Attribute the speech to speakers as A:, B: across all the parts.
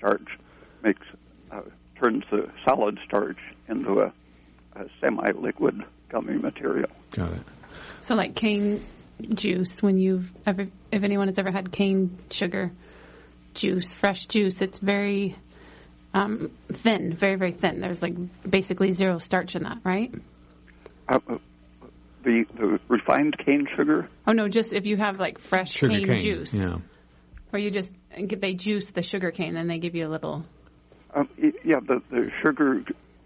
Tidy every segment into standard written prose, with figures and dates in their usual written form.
A: starch turns the solid starch into a semi-liquid gummy material.
B: Got it.
C: So like cane juice, if anyone has ever had cane sugar juice, fresh juice, it's very thin, very, very thin. There's like basically zero starch in that, right?
A: The refined cane sugar?
C: Oh, no, just if you have like fresh cane juice.
B: Yeah.
C: Where they juice the sugar cane, then they give you a little...
A: The sugar...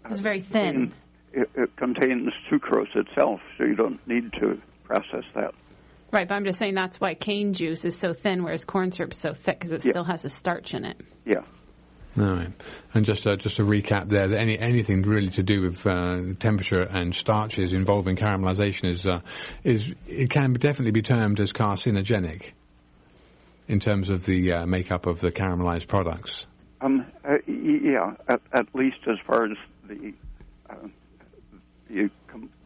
C: It's very thin.
A: It contains sucrose itself, so you don't need to process that.
C: Right, but I'm just saying that's why cane juice is so thin, whereas corn syrup is so thick, because it still has a starch in it.
A: Yeah.
B: All right. And just to recap there, that anything really to do with temperature and starches involving caramelization it can definitely be termed as carcinogenic in terms of the makeup of the caramelized products.
A: At least as far as the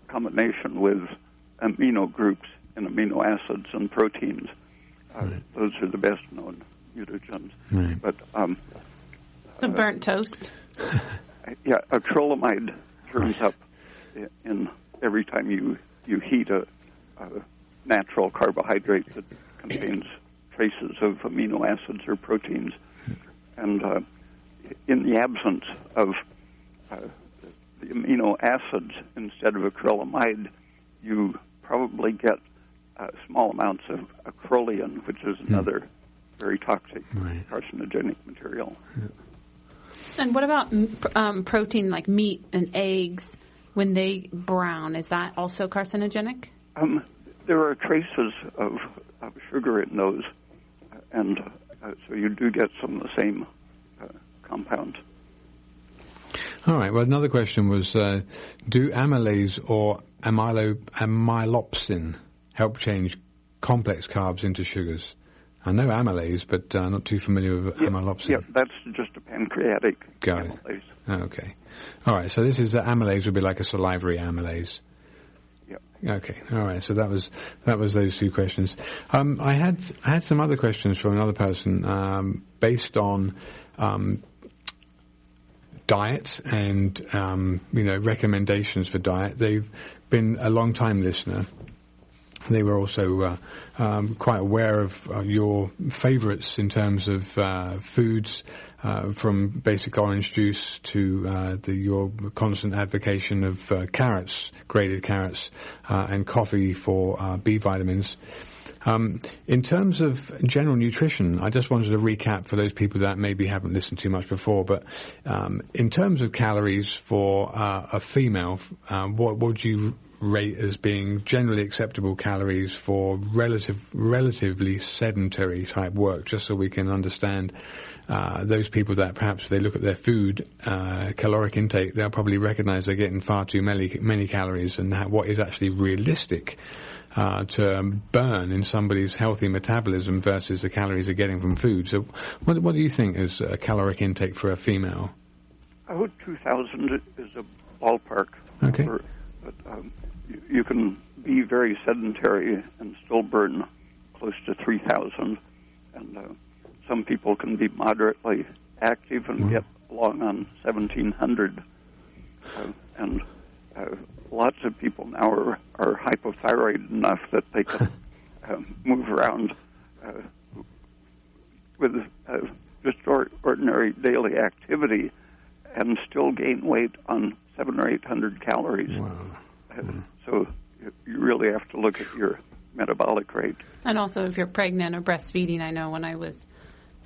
A: combination with amino groups and amino acids and proteins.
B: Right.
A: Those are the best known mutagens.
B: Right.
A: But
C: so burnt toast.
A: Acrylamide turns up in every time you heat a natural carbohydrate that contains traces of amino acids or proteins. And in the absence of the amino acids instead of acrylamide, you probably get small amounts of acrolein, which is another very toxic carcinogenic material.
B: Yeah.
C: And what about protein like meat and eggs when they brown? Is that also carcinogenic?
A: There are traces of sugar in those, and so you do get some of the same compounds.
B: All right. Well, another question was, do amylase or amylopsin help change complex carbs into sugars? I know amylase, but I'm not too familiar with amylopsin.
A: Yeah, that's just a pancreatic
B: amylase.
A: It.
B: Okay. All right. So this is amylase would be like a salivary amylase.
A: Yep.
B: Okay. All right. So that was those two questions. I had some other questions from another person based on diet and recommendations for diet. They've been a long time listener. They were also quite aware of your favourites in terms of foods, from basic orange juice to your constant advocation of carrots, grated carrots, and coffee for B vitamins. In terms of general nutrition, I just wanted to recap for those people that maybe haven't listened too much before, but in terms of calories for a female, what would you rate as being generally acceptable calories for relatively sedentary type work, just so we can understand those people that perhaps if they look at their food caloric intake, they'll probably recognize they're getting far too many calories, and what is actually realistic to burn in somebody's healthy metabolism versus the calories they're getting from food. So what do you think is a caloric intake for a female?
A: 2,000 is a ballpark.
B: Okay.
A: But you can be very sedentary and still burn close to 3,000. And some people can be moderately active and get along on 1,700. And lots of people now are hypothyroid enough that they can move around with just ordinary daily activity and still gain weight on 700 or 800 calories.
B: Wow.
A: So you really have to look at your metabolic rate.
C: And also if you're pregnant or breastfeeding, I know when I was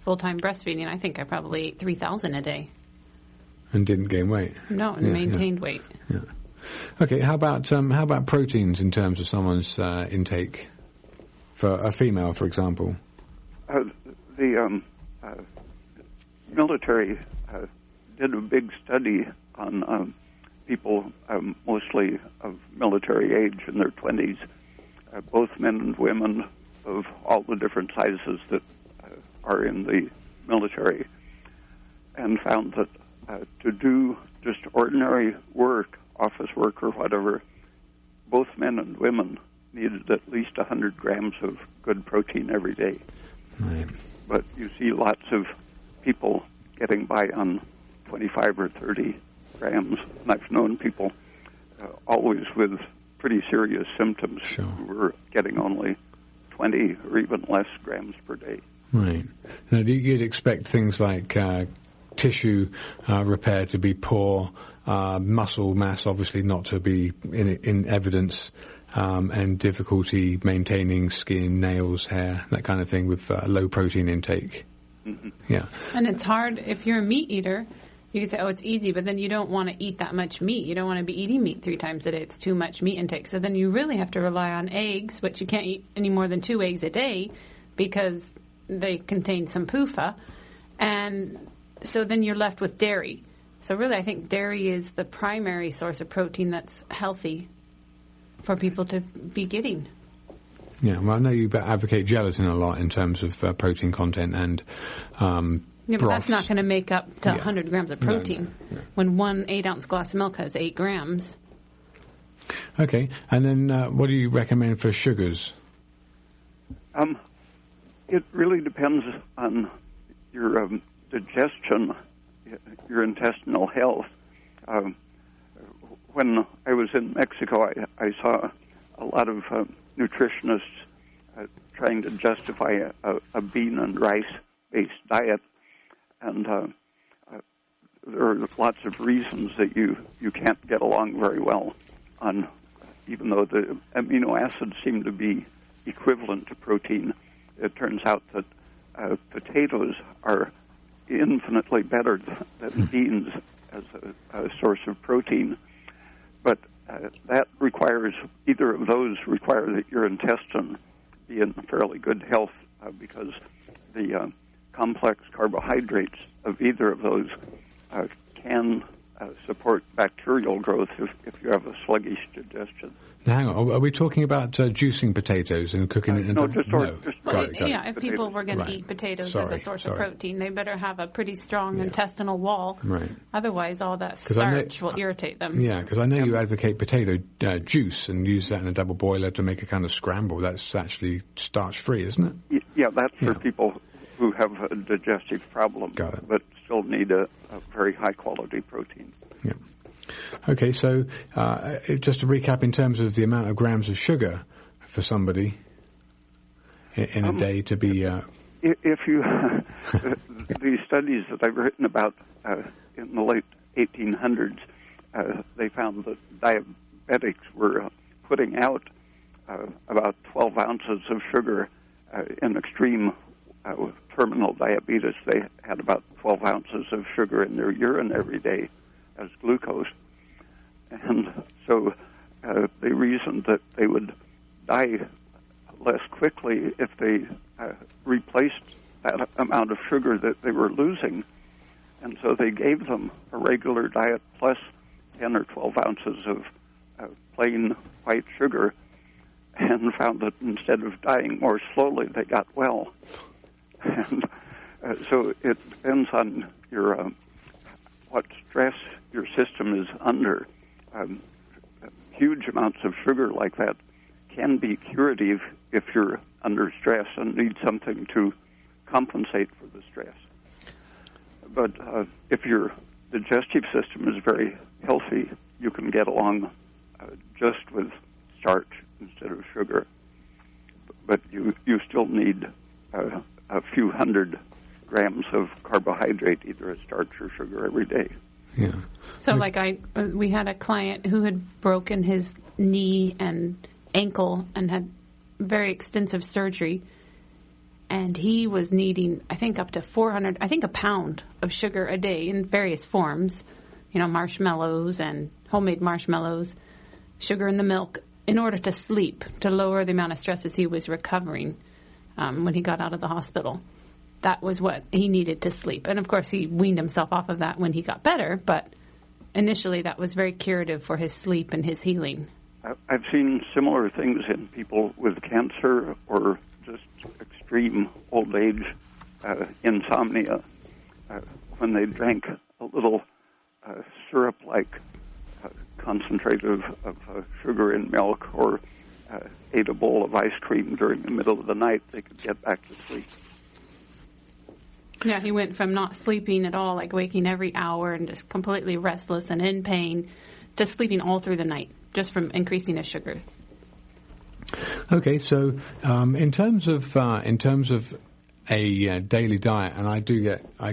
C: full-time breastfeeding, I think I probably ate 3,000 a day.
B: And didn't gain weight?
C: No, and maintained weight.
B: Yeah. Okay, how about proteins in terms of someone's intake for a female, for example?
A: The military did a big study on people mostly of military age in their 20s, both men and women of all the different sizes that are in the military, and found that to do just ordinary work, office work or whatever, both men and women needed at least 100 grams of good protein every day.
B: Right.
A: But you see lots of people getting by on 25 or 30 grams. And I've known people always with pretty serious symptoms who were getting only 20 or even less grams per day.
B: Right. Now, you'd expect things like tissue repair to be poor, muscle mass obviously not to be in evidence, and difficulty maintaining skin, nails, hair, that kind of thing with low protein intake.
A: Mm-hmm.
B: Yeah.
C: And it's hard if you're a meat eater. You could say, oh, it's easy, but then you don't want to eat that much meat. You don't want to be eating meat 3 times a day. It's too much meat intake. So then you really have to rely on eggs, which you can't eat any more than 2 eggs a day because they contain some PUFA. And so then you're left with dairy. So really, I think dairy is the primary source of protein that's healthy for people to be getting.
B: Yeah, well, I know you advocate gelatin a lot in terms of protein content and
C: yeah, but that's not going to make up to 100 grams of protein
B: no.
C: when 1 8-ounce glass of milk has 8 grams.
B: Okay, and then what do you recommend for sugars?
A: It really depends on your digestion, your intestinal health. When I was in Mexico, I saw a lot of nutritionists trying to justify a bean and rice-based diet. And there are lots of reasons that you can't get along very well on, even though the amino acids seem to be equivalent to protein. It turns out that potatoes are infinitely better than beans as a source of protein. But that requires, either of those require that your intestine be in fairly good health because the complex carbohydrates of either of those can support bacterial growth if you have a sluggish digestion.
B: Now, hang on. Are we talking about juicing potatoes and cooking it?
A: No, just
C: Got it. If people were going to eat potatoes as a source of protein, they better have a pretty strong intestinal wall.
B: Right.
C: Otherwise, all that starch will irritate them.
B: Yeah, because I know you advocate potato juice and use that in a double boiler to make a kind of scramble. That's actually starch-free, isn't it?
A: Yeah, that's for people who have a digestive problem, but still need a very high-quality protein.
B: Yeah. Okay, so just to recap in terms of the amount of grams of sugar for somebody in a day to be...
A: If you... these studies that I've written about in the late 1800s, they found that diabetics were putting out about 12 ounces of sugar in extreme terminal diabetes. They had about 12 ounces of sugar in their urine every day as glucose. And so they reasoned that they would die less quickly if they replaced that amount of sugar that they were losing. And so they gave them a regular diet plus 10 or 12 ounces of plain white sugar and found that instead of dying more slowly, they got well. And so it depends on your what stress your system is under. Huge amounts of sugar like that can be curative if you're under stress and need something to compensate for the stress. But if your digestive system is very healthy, you can get along just with starch instead of sugar. But you still need a few hundred grams of carbohydrate, either as starch or sugar, every day.
B: Yeah.
C: So, we had a client who had broken his knee and ankle and had very extensive surgery, and he was needing, I think, up to 400, a pound of sugar a day in various forms, marshmallows and homemade marshmallows, sugar in the milk, in order to sleep, to lower the amount of stress as he was recovering when he got out of the hospital. That was what he needed to sleep. And, of course, he weaned himself off of that when he got better, but initially that was very curative for his sleep and his healing.
A: I've seen similar things in people with cancer or just extreme old age insomnia when they drank a little syrup-like concentrate of sugar in milk or ate a bowl of ice cream during the middle of the night, they could get back to sleep.
C: Yeah, he went from not sleeping at all, like waking every hour and just completely restless and in pain, to sleeping all through the night, just from increasing his sugar.
B: Okay, so in terms of a daily diet, and I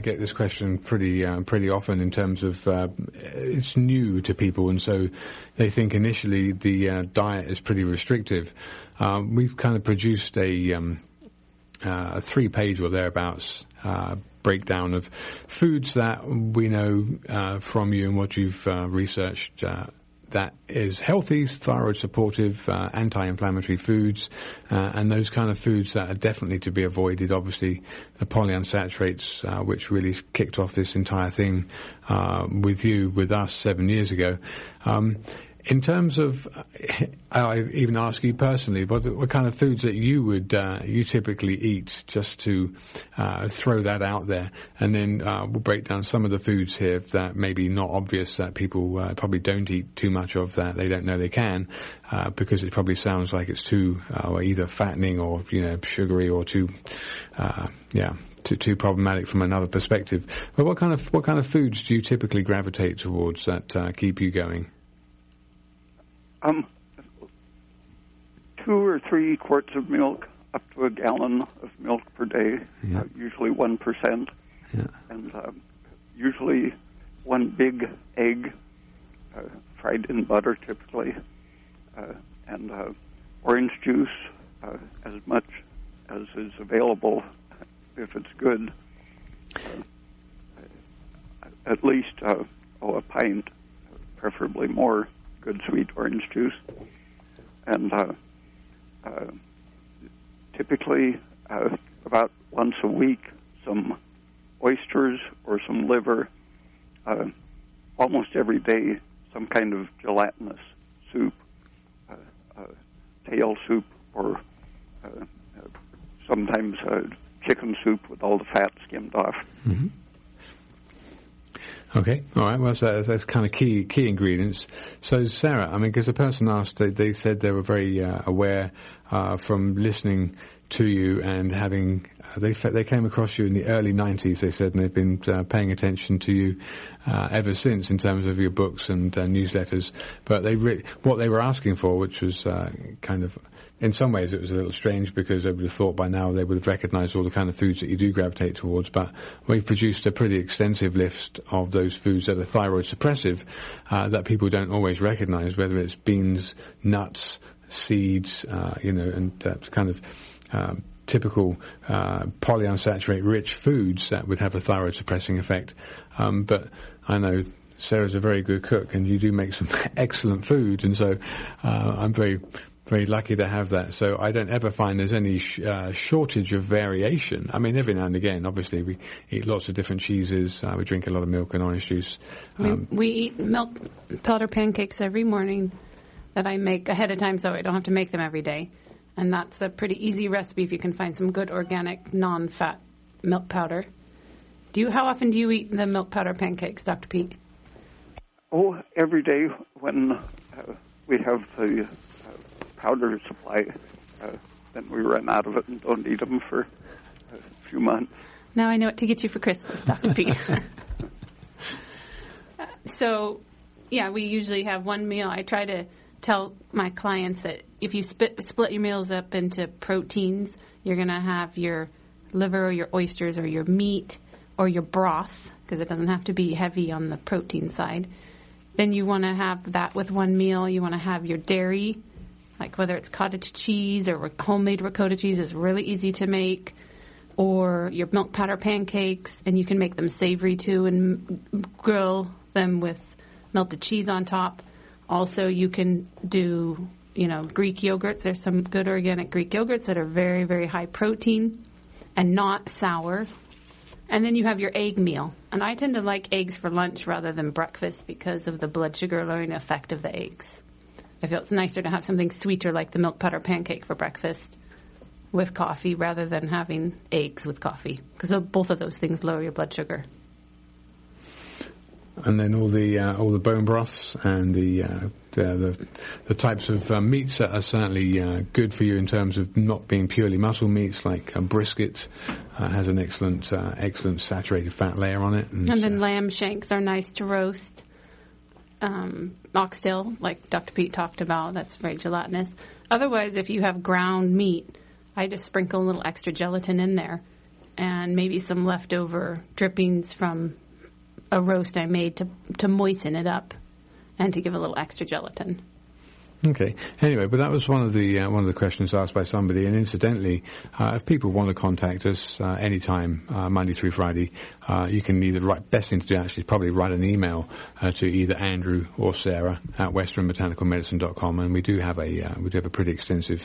B: get this question pretty often in terms of it's new to people, and so they think initially the diet is pretty restrictive. We've kind of produced a 3-page or thereabouts breakdown of foods that we know from you and what you've researched that is healthy, thyroid supportive, anti-inflammatory foods, and those kind of foods that are definitely to be avoided. Obviously, the polyunsaturates, which really kicked off this entire thing with us 7 years ago. In terms of, I even ask you personally, what kind of foods that you typically eat, just to throw that out there, and then we'll break down some of the foods here that maybe not obvious, that people probably don't eat too much of, that they don't know they can, because it probably sounds like it's too either fattening or sugary or too problematic from another perspective. But what kind of foods do you typically gravitate towards that keep you going?
A: 2 or 3 quarts of milk, up to a gallon of milk per day, usually 1%, and usually 1 big egg, fried in butter typically, and orange juice, as much as is available if it's good, at least a pint, preferably more, good sweet orange juice, and typically about once a week some oysters or some liver, almost every day some kind of gelatinous soup, tail soup, or sometimes chicken soup with all the fat skimmed off.
B: Mm-hmm. Okay, all right. Well, so that's kind of key ingredients. So, Sarah, I mean, because the person asked, they said they were very aware from listening to you and having they came across you in the early 90s. They said, and they've been paying attention to you ever since in terms of your books and newsletters. But what they were asking for, which was kind of, in some ways it was a little strange, because they would have thought by now they would have recognized all the kind of foods that you do gravitate towards. But we've produced a pretty extensive list of those foods that are thyroid suppressive that people don't always recognize, whether it's beans, nuts, seeds, and kind of typical polyunsaturated rich foods that would have a thyroid suppressing effect. But I know Sarah's a very good cook, and you do make some excellent food, and so I'm very lucky to have that. So I don't ever find there's any shortage of variation. I mean, every now and again, obviously, we eat lots of different cheeses. We drink a lot of milk and orange juice.
C: We eat milk powder pancakes every morning that I make ahead of time, so I don't have to make them every day. And that's a pretty easy recipe if you can find some good organic, non-fat milk powder. How often do you eat the milk powder pancakes, Dr. Peat?
A: Oh, every day when we have the powder supply, then we run out of it and don't eat them for a few months.
C: Now I know what to get you for Christmas, Dr. Peat. So, we usually have one meal. I try to tell my clients that if you split your meals up into proteins, you're going to have your liver or your oysters or your meat or your broth, because it doesn't have to be heavy on the protein side. Then you want to have that with one meal. You want to have your dairy, like whether it's cottage cheese or homemade ricotta cheese is really easy to make, or your milk powder pancakes, and you can make them savory too and grill them with melted cheese on top. Also, you can do, Greek yogurts. There's some good organic Greek yogurts that are very, very high protein and not sour. And then you have your egg meal. And I tend to like eggs for lunch rather than breakfast because of the blood sugar lowering effect of the eggs. I feel it's nicer to have something sweeter like the milk powder pancake for breakfast with coffee rather than having eggs with coffee, because both of those things lower your blood sugar.
B: And then all the bone broths and the types of meats that are certainly good for you in terms of not being purely muscle meats, like brisket has an excellent saturated fat layer on it.
C: And then lamb shanks are nice to roast. Oxtail, like Dr. Peat talked about, that's very gelatinous. Otherwise, if you have ground meat, I just sprinkle a little extra gelatin in there and maybe some leftover drippings from a roast I made to moisten it up and to give a little extra gelatin.
B: Okay. Anyway, but that was one of the questions asked by somebody. And incidentally, if people want to contact us anytime, Monday through Friday, you can best thing to do actually is probably write an email to either Andrew or Sarah at westernbotanicalmedicine.com. And we do have a pretty extensive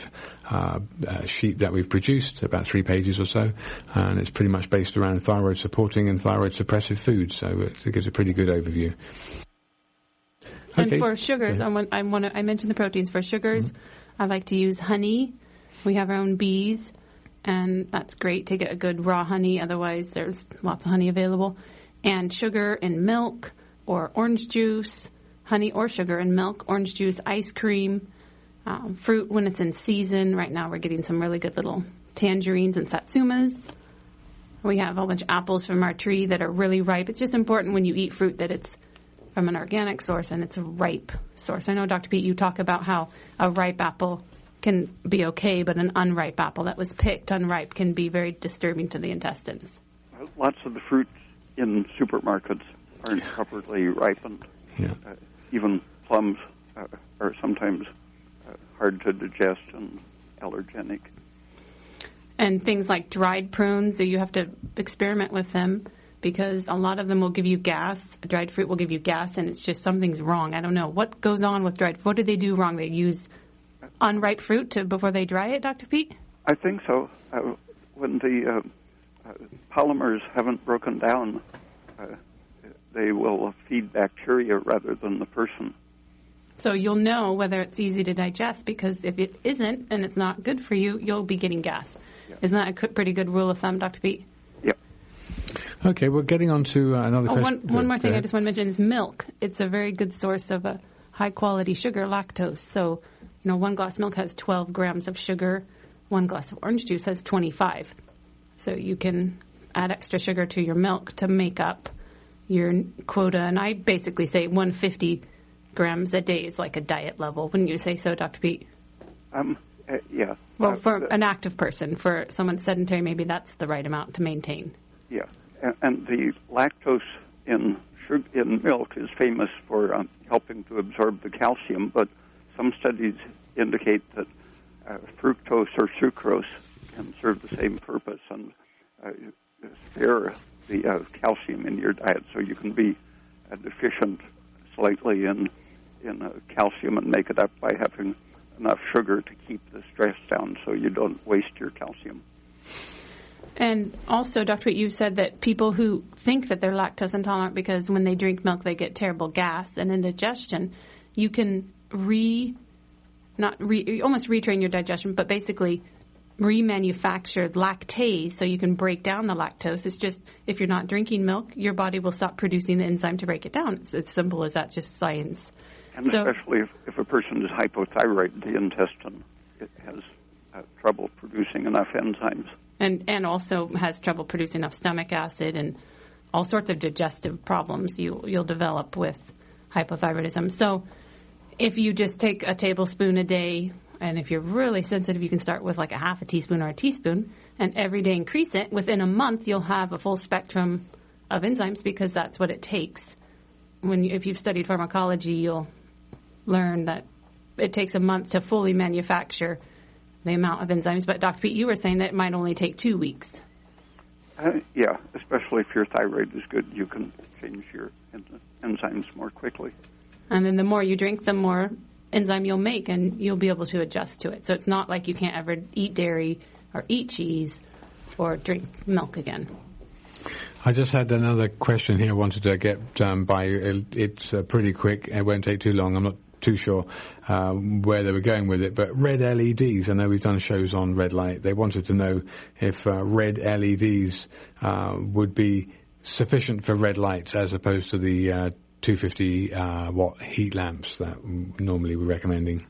B: sheet that we've produced, about 3 pages or so, and it's pretty much based around thyroid supporting and thyroid suppressive foods. So it gives a pretty good overview.
C: And for sugars, I mentioned the proteins. For sugars, I like to use honey. We have our own bees, and that's great to get a good raw honey. Otherwise, there's lots of honey available. And sugar in milk or orange juice, honey or sugar in milk, orange juice, ice cream, fruit when it's in season. Right now, we're getting some really good little tangerines and satsumas. We have a whole bunch of apples from our tree that are really ripe. It's just important when you eat fruit that it's from an organic source and it's a ripe source. I know, Dr. Peat, you talk about how a ripe apple can be okay, but an unripe apple that was picked unripe can be very disturbing to the intestines.
A: Lots of the fruits in supermarkets aren't properly ripened.
B: Yeah.
A: Even plums are sometimes hard to digest and allergenic.
C: And things like dried prunes, so you have to experiment with them, because a lot of them will give you gas. Dried fruit will give you gas, and it's just something's wrong. I don't know. What goes on with dried fruit? What do they do wrong? They use unripe fruit before they dry it, Dr. Peat?
A: I think so. When the polymers haven't broken down, they will feed bacteria rather than the person.
C: So you'll know whether it's easy to digest, because if it isn't and it's not good for you, you'll be getting gas. Yeah. Isn't that a pretty good rule of thumb, Dr. Peat?
A: Yep.
B: Okay, we're getting on to another question.
C: One more thing I just want to mention is milk. It's a very good source of a high-quality sugar, lactose. So, 1 glass of milk has 12 grams of sugar. 1 glass of orange juice has 25. So you can add extra sugar to your milk to make up your quota. And I basically say 150 grams a day is like a diet level. Wouldn't you say so, Dr. Peat?
A: Yeah.
C: Well, for an active person, for someone sedentary, maybe that's the right amount to maintain.
A: Yeah, and the lactose in milk is famous for helping to absorb the calcium, but some studies indicate that fructose or sucrose can serve the same purpose and spare the calcium in your diet, so you can be deficient slightly in calcium and make it up by having enough sugar to keep the stress down so you don't waste your calcium.
C: And also, Dr. Peat, you said that people who think that they're lactose intolerant because when they drink milk they get terrible gas and indigestion, you can almost retrain your digestion, but basically remanufacture lactase so you can break down the lactose. It's just if you're not drinking milk, your body will stop producing the enzyme to break it down. It's as simple as that, just science.
A: And especially if a person is hypothyroid, the intestine has trouble producing enough enzymes.
C: And also has trouble producing enough stomach acid and all sorts of digestive problems you'll develop with hypothyroidism. So if you just take a tablespoon a day, and if you're really sensitive, you can start with like a half a teaspoon or a teaspoon, and every day increase it. Within a month, you'll have a full spectrum of enzymes because that's what it takes. If you've studied pharmacology, you'll learn that it takes a month to fully manufacture the amount of enzymes. But Dr. Peat, you were saying that it might only take 2 weeks.
A: Yeah, especially if your thyroid is good, you can change your enzymes more quickly.
C: And then the more you drink, the more enzyme you'll make, and you'll be able to adjust to it. So it's not like you can't ever eat dairy or eat cheese or drink milk again.
B: I just had another question here I wanted to get by. It's pretty quick. It won't take too long. I'm not too sure where they were going with it, but red LEDs, I know we've done shows on red light. They wanted to know if red LEDs would be sufficient for red light as opposed to the 250 watt heat lamps that normally we're recommending?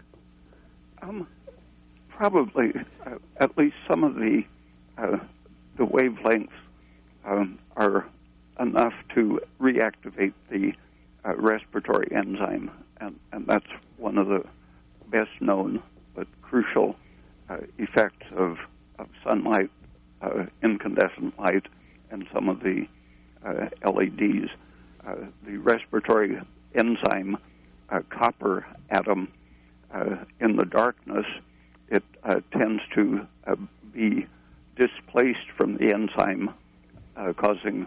A: Probably at least some of the wavelengths are enough to reactivate the respiratory enzyme, and that's one of the best known but crucial effects of sunlight, incandescent light, and some of the LEDs. The respiratory enzyme, copper atom, in the darkness, it tends to be displaced from the enzyme, causing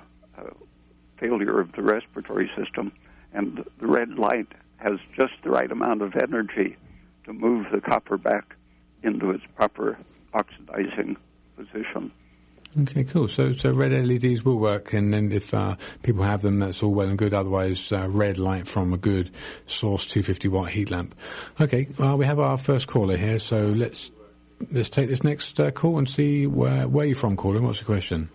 A: failure of the respiratory system. And the red light has just the right amount of energy to move the copper back into its proper oxidizing position.
B: Okay, cool. So red LEDs will work, and then if people have them, that's all well and good. Otherwise, red light from a good source 250 watt heat lamp. Okay, we have our first caller here, so let's take this next call and see where you're from, caller. What's the question?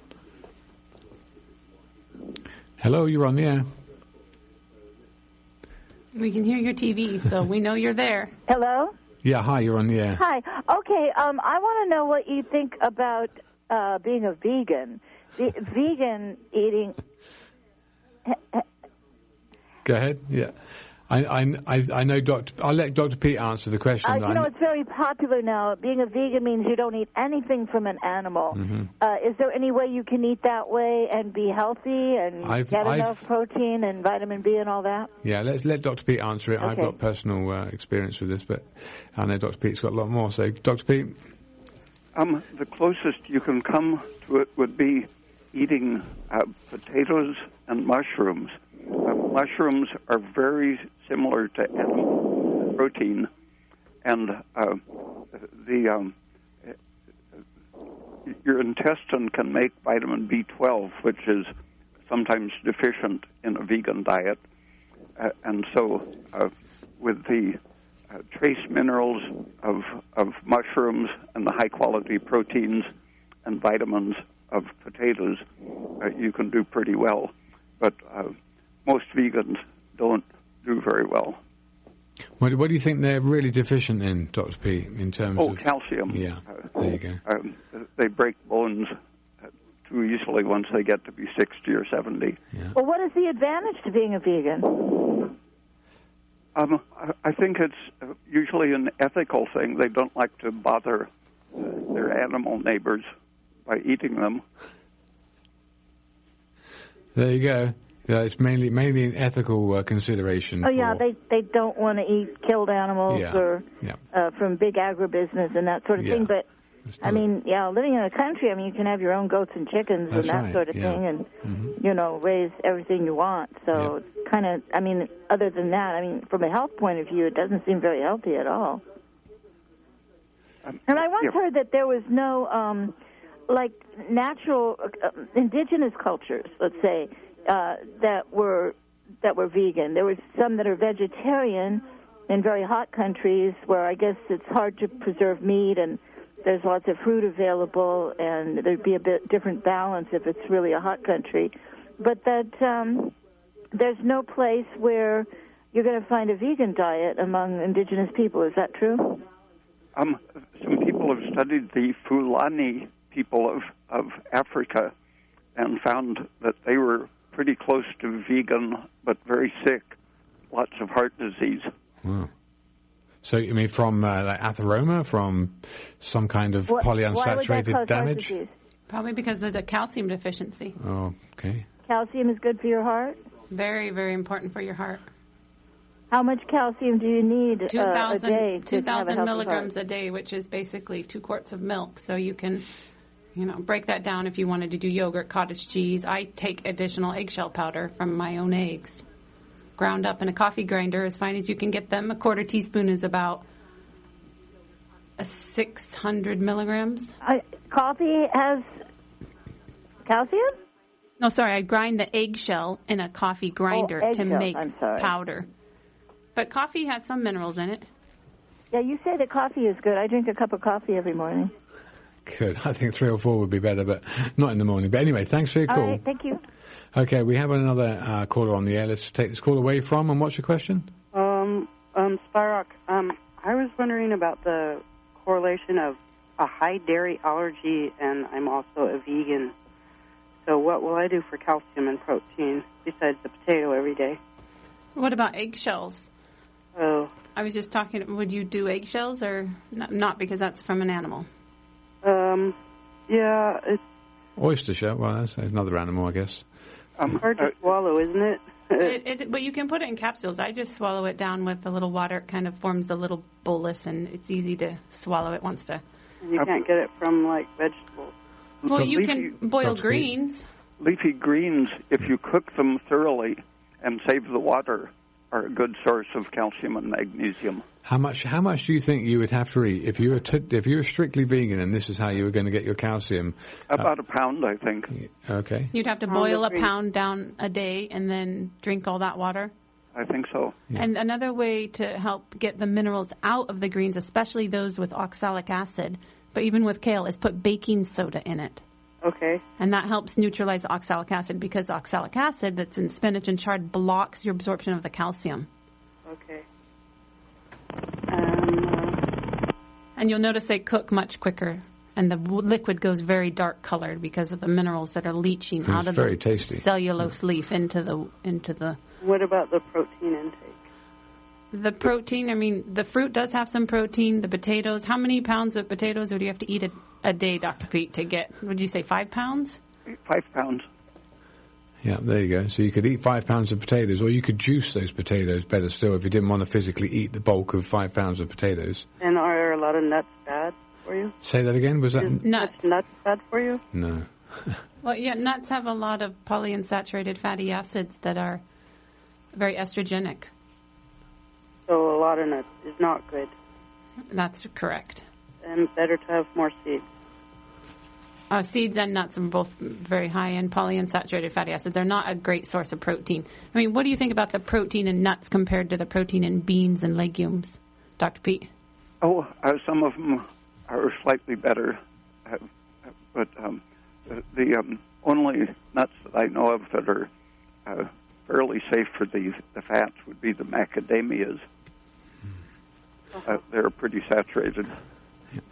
B: Hello, you're on the air.
C: We can hear your TV, so we know you're there.
D: Hello?
B: Yeah, hi, you're on the air.
D: Hi. Okay, I want to know what you think about being a vegan. Vegan eating...
B: Go ahead, yeah. I know I'll let Dr. Peat answer the question.
D: It's very popular now. Being a vegan means you don't eat anything from an animal. Mm-hmm. Is there any way you can eat that way and be healthy and get enough protein and vitamin B and all that?
B: Yeah, let Dr. Peat answer it. Okay. I've got personal experience with this, but I know Dr. Peat's got a lot more. So, Dr. Peat?
A: The closest you can come to it would be eating potatoes and mushrooms. Mushrooms are very similar to animal protein, and your intestine can make vitamin B12, which is sometimes deficient in a vegan diet. And so with the trace minerals of mushrooms and the high-quality proteins and vitamins of potatoes, you can do pretty well. But most vegans don't do very well.
B: What do you think they're really deficient in, Dr. P, in terms of...
A: calcium.
B: Yeah, there you go.
A: They break bones too easily once they get to be 60 or 70.
B: Yeah.
D: Well, what is the advantage to being a vegan?
A: I think it's usually an ethical thing. They don't like to bother their animal neighbors by eating them.
B: There you go. Yeah, it's mainly an ethical consideration.
D: Oh, yeah, they don't want to eat killed animals from big agribusiness and that sort of thing. But, living in a country, you can have your own goats and chickens and that sort of thing and, raise everything you want. So it's kind of, other than that, from a health point of view, it doesn't seem very healthy at all. And I once heard that there was no, natural, indigenous cultures, let's say, that were vegan. There was some that are vegetarian in very hot countries where I guess it's hard to preserve meat and there's lots of fruit available and there'd be a bit different balance if it's really a hot country. But that there's no place where you're going to find a vegan diet among indigenous people. Is that true?
A: Some people have studied the Fulani people of Africa and found that they were pretty close to vegan, but very sick, lots of heart disease.
B: Wow. So, you mean from atheroma, from some kind of polyunsaturated damage?
C: Probably because of the calcium deficiency.
B: Oh, okay.
D: Calcium is good for your heart?
C: Very, very important for your heart.
D: How much calcium do you need a day?
C: 2,000 milligrams a day, which is basically 2 quarts of milk. So you can... break that down if you wanted to do yogurt, cottage cheese. I take additional eggshell powder from my own eggs, ground up in a coffee grinder as fine as you can get them. A quarter teaspoon is about 600 milligrams.
D: Coffee has calcium?
C: No, sorry, I grind the eggshell in a coffee grinder to make powder. But coffee has some minerals in it.
D: Yeah, you say that coffee is good. I drink a cup of coffee every morning.
B: Good. I think 3 or 4 would be better, but not in the morning. But anyway, thanks for your call.
D: All right, thank you.
B: Okay, we have another caller on the air. Let's take this call away from. And what's your question?
E: Spyrock, I was wondering about the correlation of a high dairy allergy, and I'm also a vegan. So what will I do for calcium and protein besides the potato every day?
C: What about eggshells?
E: Oh.
C: I was just talking, would you do eggshells or not because that's from an animal?
E: Yeah. It's
B: Oyster shell, well, that's another animal, I guess.
E: hard to swallow, isn't it?
C: But you can put it in capsules. I just swallow it down with a little water. It kind of forms a little bolus, and it's easy to swallow it once to.
E: And you can't get it from, like, vegetables.
C: Well, you can boil greens.
A: Leafy greens, if you cook them thoroughly and save the water, are a good source of calcium and magnesium.
B: How much do you think you would have to eat if you were strictly vegan and this is how you were going to get your calcium?
A: About a pound, I think.
B: Okay.
C: You'd have to boil a pound down a day and then drink all that water?
A: I think so.
B: Yeah.
C: And another way to help get the minerals out of the greens, especially those with oxalic acid, but even with kale, is put baking soda in it.
E: Okay.
C: And that helps neutralize the oxalic acid because oxalic acid that's in spinach and chard blocks your absorption of the calcium.
E: Okay.
C: And you'll notice they cook much quicker, and the liquid goes very dark colored because of the minerals that are leaching out of
B: very
C: the
B: tasty.
C: cellulose leaf into the.
E: What about the protein intake?
C: The protein, I mean, the fruit does have some protein. The potatoes, how many pounds of potatoes would you have to eat a day, Dr. Peat, to get, would you say 5 pounds?
A: 5 pounds.
B: Yeah, there you go. So you could eat 5 pounds of potatoes, or you could juice those potatoes better still if you didn't want to physically eat the bulk of 5 pounds of potatoes.
E: And are a lot of nuts bad for you?
B: Say that again? Was that
C: nuts
E: bad for you?
B: No.
C: Well, yeah, nuts have a lot of polyunsaturated fatty acids that are very estrogenic.
E: So a lot of nuts is not good.
C: That's correct.
E: And better to have more seeds.
C: Seeds and nuts are both very high in polyunsaturated fatty acids. They're not a great source of protein. I mean, what do you think about the protein in nuts compared to the protein in beans and legumes, Dr. Peat?
A: Oh, some of them are slightly better, but the only nuts that I know of that are fairly safe for the fats would be the macadamias. They're pretty saturated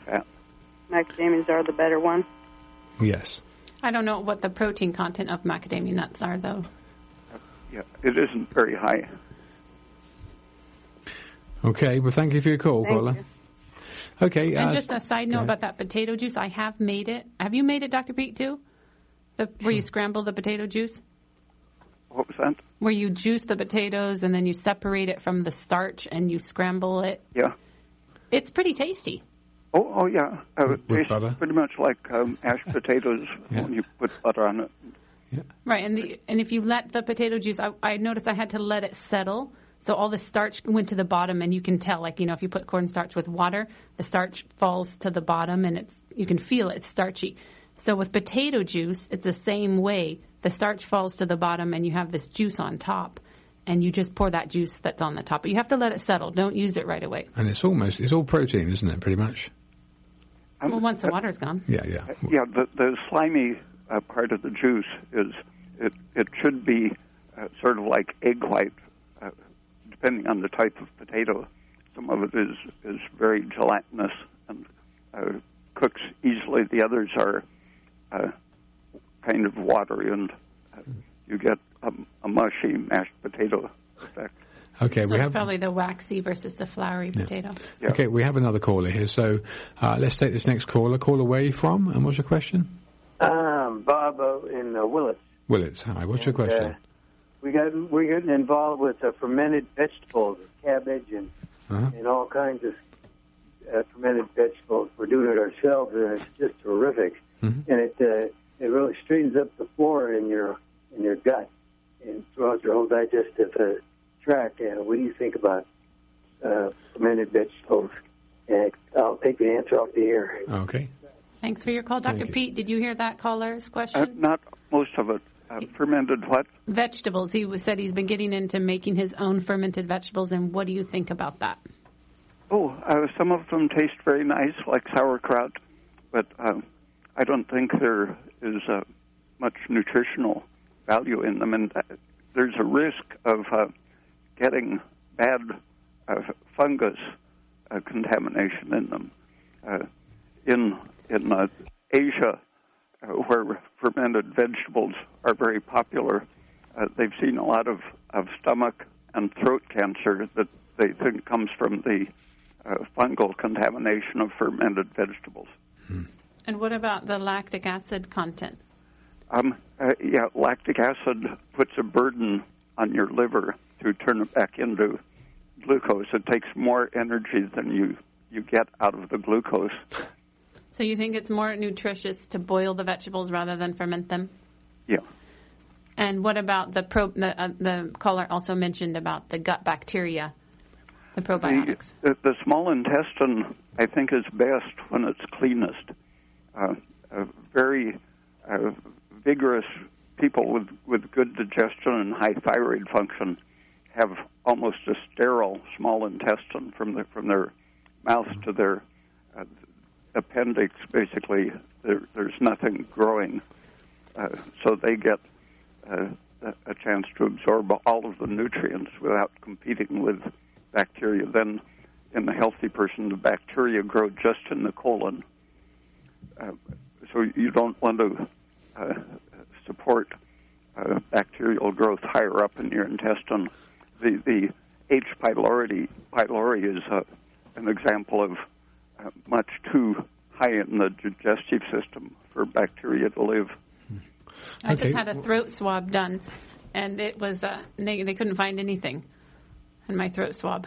A: fat.
E: Macadamias are the better one?
B: Yes.
C: I don't know what the protein content of macadamia nuts are, though.
A: Yeah, it isn't very high.
B: Okay, well, thank you for your call, caller. Okay.
C: And just a side note about that potato juice, I have made it. Have you made it, Dr. Peat, too? Where you scramble the potato juice?
A: What was that?
C: Where you juice the potatoes and then you separate it from the starch and you scramble it.
A: Yeah.
C: It's pretty tasty.
A: Oh yeah.
B: With butter?
A: Pretty much like mashed potatoes when you put butter on it.
B: Yeah.
C: Right, and if you let the potato juice, I noticed I had to let it settle, so all the starch went to the bottom, and you can tell, like, if you put cornstarch with water, the starch falls to the bottom, and you can feel it's starchy. So with potato juice, it's the same way. The starch falls to the bottom, and you have this juice on top, and you just pour that juice that's on the top. But you have to let it settle. Don't use it right away.
B: And it's all protein, isn't it, pretty much?
C: Well, once the water's gone.
B: Yeah.
A: Yeah, the slimy part of the juice it should be sort of like egg white, depending on the type of potato. Some of it is very gelatinous and cooks easily. The others are kind of watery, and you get a mushy mashed potato effect.
B: Okay,
C: so it's probably the waxy versus the floury potato.
A: Yeah.
B: Okay, we have another caller here, so let's take this next caller. Call away from, and what's your question?
F: Bob in Willits.
B: Willits, hi. What's your question?
F: We're getting involved with fermented vegetables, cabbage and all kinds of fermented vegetables. We're doing it ourselves, and it's just terrific. Mm-hmm. And it really straightens up the flora in your gut and throughout your whole digestive tract. What do you think about fermented vegetables? And I'll take the answer off the air.
B: Okay.
C: Thanks for your call. Dr. Peat, did you hear that caller's question?
A: Not most of it. Fermented what?
C: Vegetables. He said he's been getting into making his own fermented vegetables, and what do you think about that?
A: Oh, some of them taste very nice, like sauerkraut, but I don't think there is much nutritional value in them, and there's a risk of getting bad fungus contamination in them. In Asia, where fermented vegetables are very popular, they've seen a lot of stomach and throat cancer that they think comes from the fungal contamination of fermented vegetables.
C: And what about the lactic acid content?
A: Lactic acid puts a burden on your liver to turn it back into glucose. It takes more energy than you get out of the glucose.
C: So you think it's more nutritious to boil the vegetables rather than ferment them?
A: Yeah.
C: And what about the caller also mentioned about the gut bacteria, the probiotics?
A: The small intestine, I think, is best when it's cleanest. Very vigorous people with good digestion and high thyroid function have almost a sterile small intestine from their mouth to their appendix. Basically, there's nothing growing, so they get a chance to absorb all of the nutrients without competing with bacteria. Then, in the healthy person, the bacteria grow just in the colon. So you don't want to support bacterial growth higher up in your intestine. The H. pylori is an example of much too high in the digestive system for bacteria to live.
C: I just had a throat swab done, and it was they couldn't find anything in my throat swab.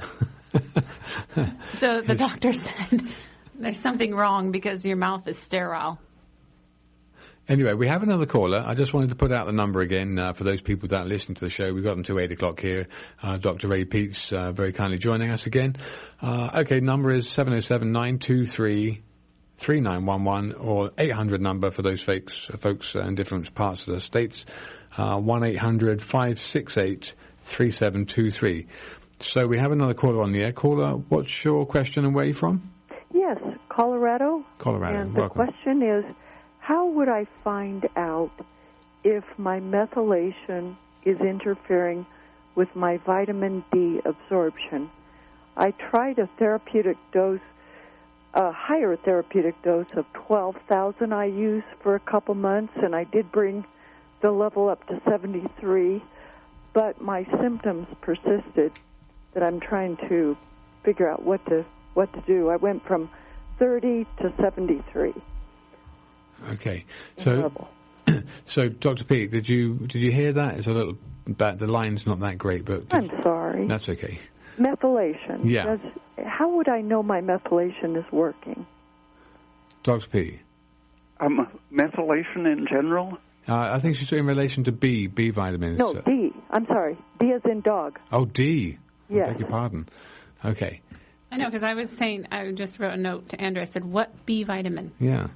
C: So the doctor said, there's something wrong because your mouth is sterile.
B: Anyway, we have another caller. I just wanted to put out the number again for those people that listen to the show. We've got until 8 o'clock here. Dr. Ray Peats very kindly joining us again. Number is 707-923-3911 or 800 number for those folks in different parts of the states, 1-800-568-3723. So we have another caller on the air. Caller, what's your question and where are you from?
G: Yes, Colorado.
B: Colorado,
G: and
B: welcome.
G: The question is, how would I find out if my methylation is interfering with my vitamin D absorption? I tried a higher therapeutic dose of 12,000 IUs for a couple months, and I did bring the level up to 73, but my symptoms persisted that I'm trying to figure out what to do. I went from 30 to 73.
B: Okay, so Dr. Peat, did you hear that? It's a little bad. The line's not that great, but
G: I'm sorry.
B: That's okay.
G: Methylation.
B: Yeah.
G: How would I know my methylation is working?
B: Dr. Peat.
A: Methylation in general?
B: I think she's in relation to B vitamins.
G: No, D. I'm sorry. D as in dog.
B: Oh, D.
G: Yes.
B: I beg your pardon. Okay.
C: I know, because I just wrote a note to Andrew. I said, what B vitamin?
B: Yeah.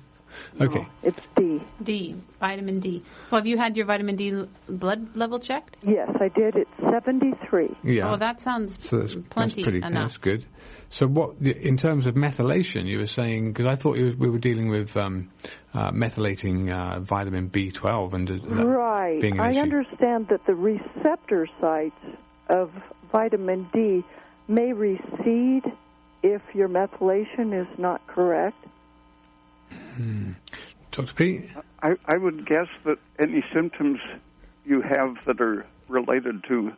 B: Okay.
G: No, it's D.
C: D, vitamin D. Well, have you had your vitamin D blood level checked?
G: Yes, I did. It's 73.
B: Yeah.
C: Oh, that sounds plenty enough.
B: That's good. So what, in terms of methylation, you were saying, because I thought we were dealing with methylating vitamin B12 and
G: right.
B: being an
G: I
B: issue.
G: understand that the receptor sites of vitamin D may recede if your methylation is not correct.
B: Dr. Peat?
A: I would guess that any symptoms you have that are related to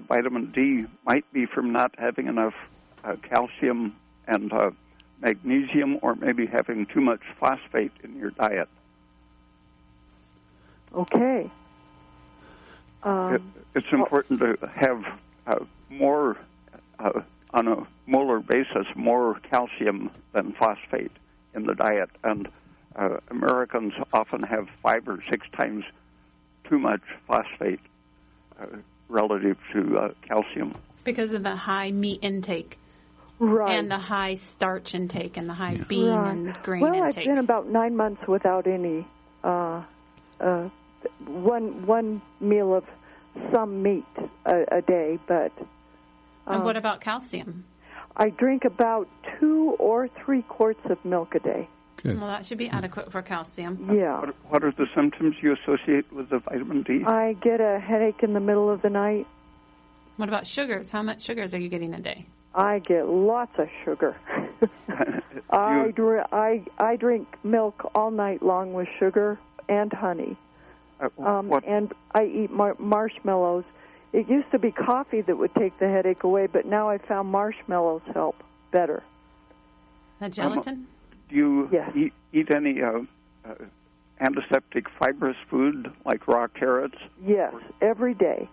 A: vitamin D might be from not having enough calcium and magnesium, or maybe having too much phosphate in your diet.
G: Okay.
A: It's important to have more, on a molar basis, more calcium than phosphate in the diet, and Americans often have 5 or 6 times too much phosphate relative to calcium.
C: Because of the high meat intake.
G: Right.
C: And the high starch intake and the high bean and grain
G: intake. Well,
C: intake.
G: I've been about 9 months without any one meal of some meat a day, but...
C: and what about calcium?
G: I drink about 2 or 3 quarts of milk a day.
B: Good.
C: Well, that should be adequate for calcium.
G: Yeah.
A: What are the symptoms you associate with the vitamin D?
G: I get a headache in the middle of the night.
C: What about sugars? How much sugars are you getting a day?
G: I get lots of sugar. I drink milk all night long with sugar and honey. And I eat marshmallows. It used to be coffee that would take the headache away, but now I found marshmallows help better.
C: The gelatin?
A: Do you
G: Yes.
A: eat any antiseptic fibrous food like raw carrots?
G: Yes, every day.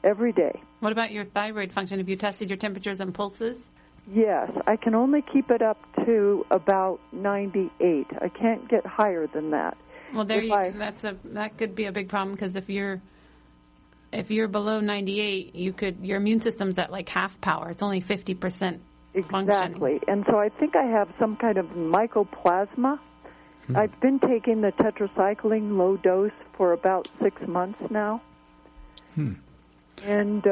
G: Every day.
C: What about your thyroid function? Have you tested your temperatures and pulses?
G: Yes, I can only keep it up to about 98. I can't get higher than that.
C: Well, that could be a big problem, because if you're below 98, your immune system's at like half power. It's only 50% functioning.
G: Exactly. And so I think I have some kind of mycoplasma. I've been taking the tetracycline low dose for about 6 months now. And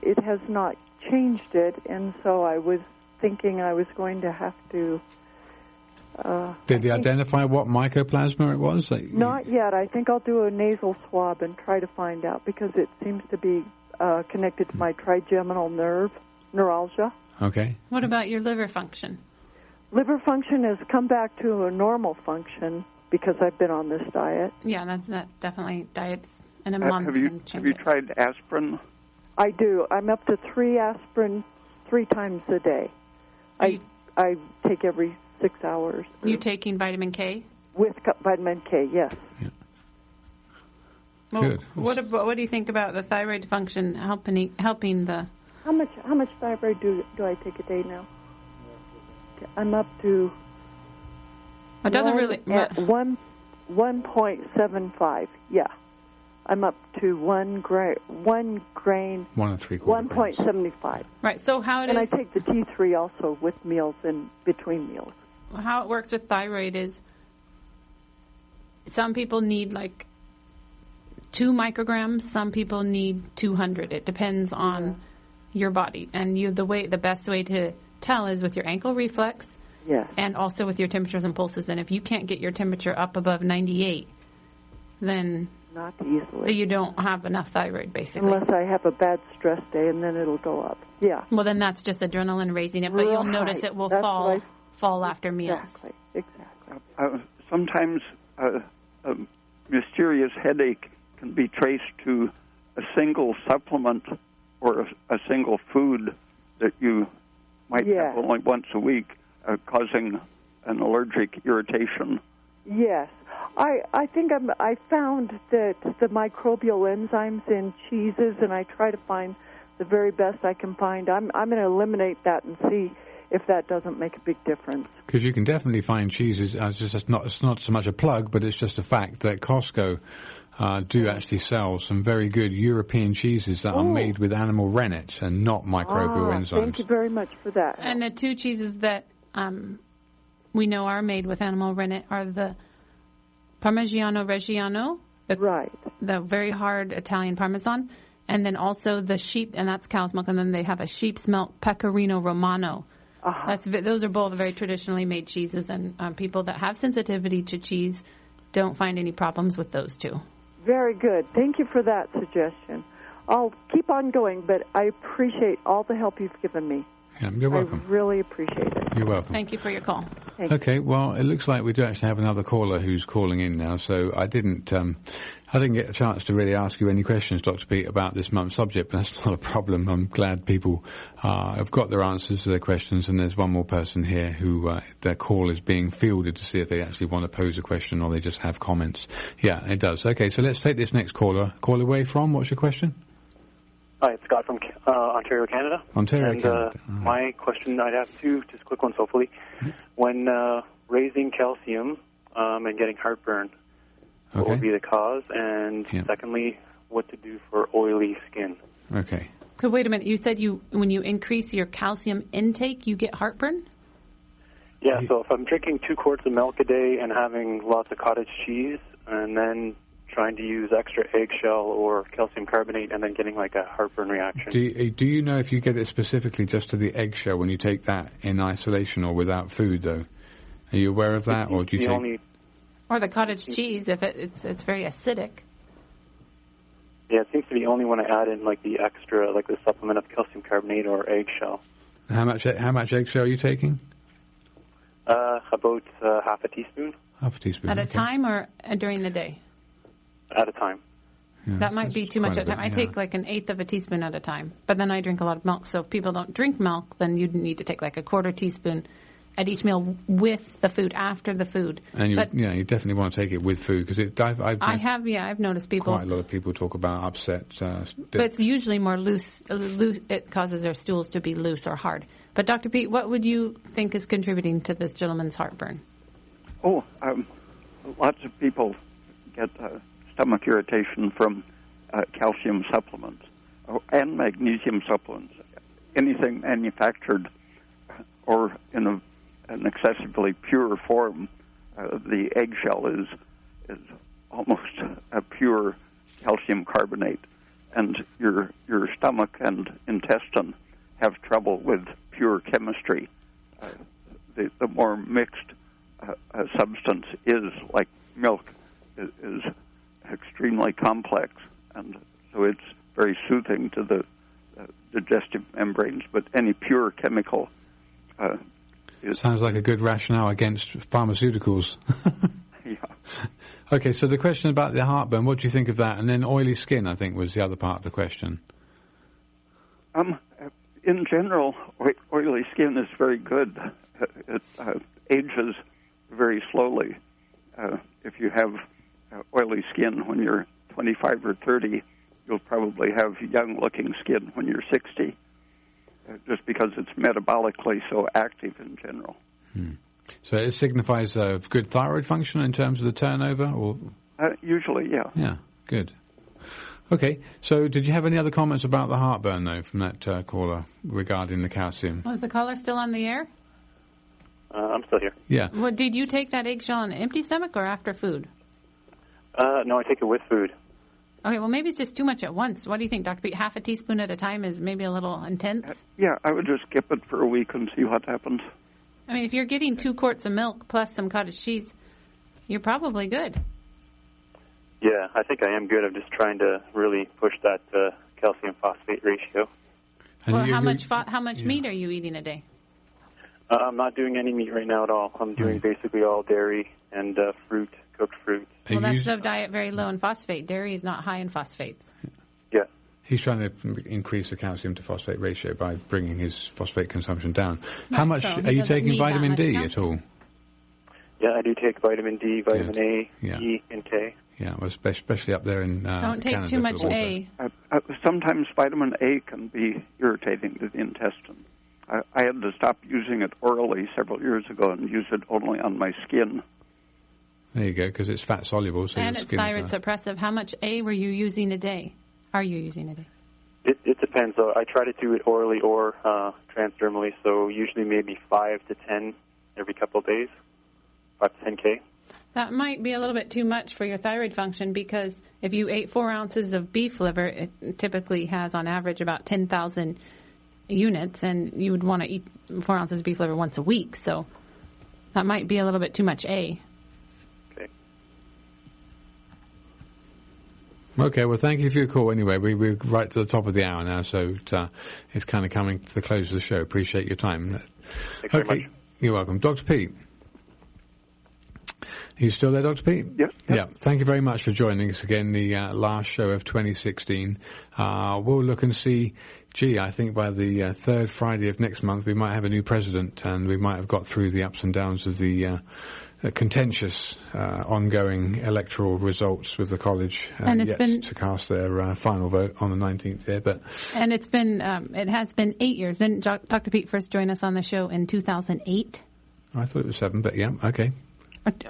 G: it has not changed it, and so I was thinking I was going to have to...
B: Did they identify what mycoplasma it was?
G: Not yet. I think I'll do a nasal swab and try to find out, because it seems to be connected to my trigeminal neuralgia.
B: Okay.
C: What about your liver function?
G: Liver function has come back to a normal function because I've been on this diet.
C: Yeah, that's definitely diets in a month
A: Have
C: can change
A: you
C: it.
A: tried aspirin?
G: I do. I'm up to 3 aspirin 3 times a day. I take every 6 hours.
C: You taking vitamin K?
G: With vitamin K, yes.
B: Yeah.
C: Well,
B: Good.
C: What do you think about the thyroid function helping the...
G: How much thyroid do I take a day now? I'm up to...
C: It doesn't really...
G: 1.75, yeah. I'm up to 1 grain...
B: 1 3/4
G: 1.75.
C: Right, so how it
G: and
C: is...
G: I take the T3 also with meals and between meals.
C: How it works with thyroid is some people need like 2 micrograms, some people need 200. It depends on your body. And the best way to tell is with your ankle reflex, and also with your temperatures and pulses. And if you can't get your temperature up above 98, then...
G: Not easily.
C: You don't have enough thyroid, basically.
G: Unless I have a bad stress day, and then it'll go up. Yeah.
C: Well, then that's just adrenaline raising it, but you'll notice it will fall after meals.
G: Exactly.
A: Sometimes a mysterious headache can be traced to a single supplement or a single food that you might have only once a week, causing an allergic irritation.
G: Yes. I think I found that the microbial enzymes in cheeses, and I try to find the very best I can find. I'm going to eliminate that and see if that doesn't make a big difference.
B: Because you can definitely find cheeses. It's not so much a plug, but it's just a fact that Costco do actually sell some very good European cheeses that are made with animal rennet and not microbial enzymes.
G: Thank you very much for that.
C: And the 2 cheeses that we know are made with animal rennet are the Parmigiano Reggiano, the very hard Italian Parmesan, and then also the sheep, and that's cow's milk, and then they have a sheep's milk Pecorino Romano. Those are both very traditionally made cheeses, and people that have sensitivity to cheese don't find any problems with those 2.
G: Very good. Thank you for that suggestion. I'll keep on going, but I appreciate all the help you've given me.
B: Yeah, you're welcome.
G: I really appreciate it.
B: You're welcome.
C: Thank you for your call.
B: Okay, well, it looks like we do actually have another caller who's calling in now, so I didn't get a chance to really ask you any questions, Dr. Peat, about this month's subject, but that's not a problem. I'm glad people have got their answers to their questions, and there's one more person here who their call is being fielded to see if they actually want to pose a question or they just have comments. Yeah, it does. Okay, so let's take this next caller. Caller away from, what's your question?
H: Hi, it's Scott from Ontario, Canada.
B: Canada.
H: My question, I'd have 2 just quick ones, hopefully. When raising calcium and getting heartburn, what would be the cause? And secondly, what to do for oily skin?
B: Okay.
C: So wait a minute. You said when you increase your calcium intake, you get heartburn?
H: Yeah, so if I'm drinking 2 quarts of milk a day and having lots of cottage cheese and then trying to use extra eggshell or calcium carbonate and then getting like a heartburn reaction.
B: Do you know if you get it specifically just to the eggshell when you take that in isolation or without food, though? Are you aware of that, or do you take...
C: Or the cottage cheese, if it's very acidic.
H: Yeah, it seems to be only when I add in like the extra, like the supplement of calcium carbonate or eggshell.
B: How much eggshell are you taking?
H: About half a teaspoon.
B: Half a teaspoon.
C: At a time or during the day?
H: At a time.
B: Yeah,
C: that might be too much at a time. I take like an eighth of a teaspoon at a time. But then I drink a lot of milk. So if people don't drink milk, then you need to take like a quarter teaspoon at each meal with the food, after the food.
B: And you definitely want to take it with food, because
C: I've noticed people...
B: Quite a lot of people talk about upset...
C: but it's usually more loose. It causes their stools to be loose or hard. But Dr. Peat, what would you think is contributing to this gentleman's heartburn?
A: Lots of people get stomach irritation from calcium supplements and magnesium supplements. Anything manufactured or in an excessively pure form, the eggshell is almost a pure calcium carbonate, and your stomach and intestine have trouble with pure chemistry. The more mixed a substance is, like milk, is extremely complex, and so it's very soothing to the digestive membranes. But any pure chemical
B: sounds like a good rationale against pharmaceuticals.
A: Yeah.
B: Okay, so the question about the heartburn, what do you think of that? And then oily skin, I think, was the other part of the question.
A: In general, oily skin is very good. It ages very slowly. If you have oily skin when you're 25 or 30, you'll probably have young-looking skin when you're 60, just because it's metabolically so active in general.
B: So it signifies good thyroid function in terms of the turnover? Or
A: usually, yeah.
B: Yeah, good. Okay, so did you have any other comments about the heartburn, though, from that caller regarding the calcium?
C: Was the caller still on the air?
H: I'm still here.
B: Yeah.
C: Well, did you take that eggshell on an empty stomach or after food?
H: No, I take it with food.
C: Okay, well, maybe it's just too much at once. What do you think, Dr. Peat? Half a teaspoon at a time is maybe a little intense?
A: Yeah, I would just skip it for a week and see what happens.
C: I mean, if you're getting 2 quarts of milk plus some cottage cheese, you're probably good.
H: Yeah, I think I am good. I'm just trying to really push that calcium phosphate ratio.
C: Well, how much meat are you eating a day?
H: I'm not doing any meat right now at all. I'm doing basically all dairy and fruit, cooked fruit.
C: Well, that's a diet very low in phosphate. Dairy is not high in phosphates.
H: Yeah.
B: He's trying to increase the calcium to phosphate ratio by bringing his phosphate consumption down. How much are you taking vitamin D at all?
H: Yeah, I do take vitamin D, vitamin A, E, and K.
B: Yeah, well, especially up there in
C: Don't take
B: Canada,
C: too much A.
A: Sometimes vitamin A can be irritating to the intestine. I had to stop using it orally several years ago and use it only on my skin.
B: There you go, because it's fat soluble. So
C: and it's thyroid suppressive. How much A were you using a day? Are you using a day?
H: It depends. I try to do it orally or transdermally, so usually maybe 5 to 10 every couple of days, 5 to 10K.
C: That might be a little bit too much for your thyroid function, because if you ate 4 ounces of beef liver, it typically has on average about 10,000 units, and you would want to eat 4 ounces of beef liver once a week, so that might be a little bit too much A.
B: Okay, well, thank you for your call anyway. We're right to the top of the hour now, so it's kind of coming to the close of the show. Appreciate your time.
H: Thanks very much.
B: You're welcome. Dr. Peat. Are you still there, Dr. Peat?
A: Yes.
B: Yeah. Thank you very much for joining us again, the last show of 2016. We'll look and see, I think by the third Friday of next month, we might have a new president, and we might have got through the ups and downs of the contentious ongoing electoral results with the college to cast their final vote on the 19th here.
C: And it's been it has been 8 years. Didn't Dr. Peat first join us on the show in 2008?
B: I thought it was 7, but yeah, okay.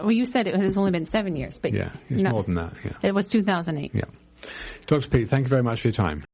C: Well, you said it has only been 7 years, but
B: yeah, it's more than that. Yeah,
C: it was 2008.
B: Yeah, Dr. Peat, thank you very much for your time.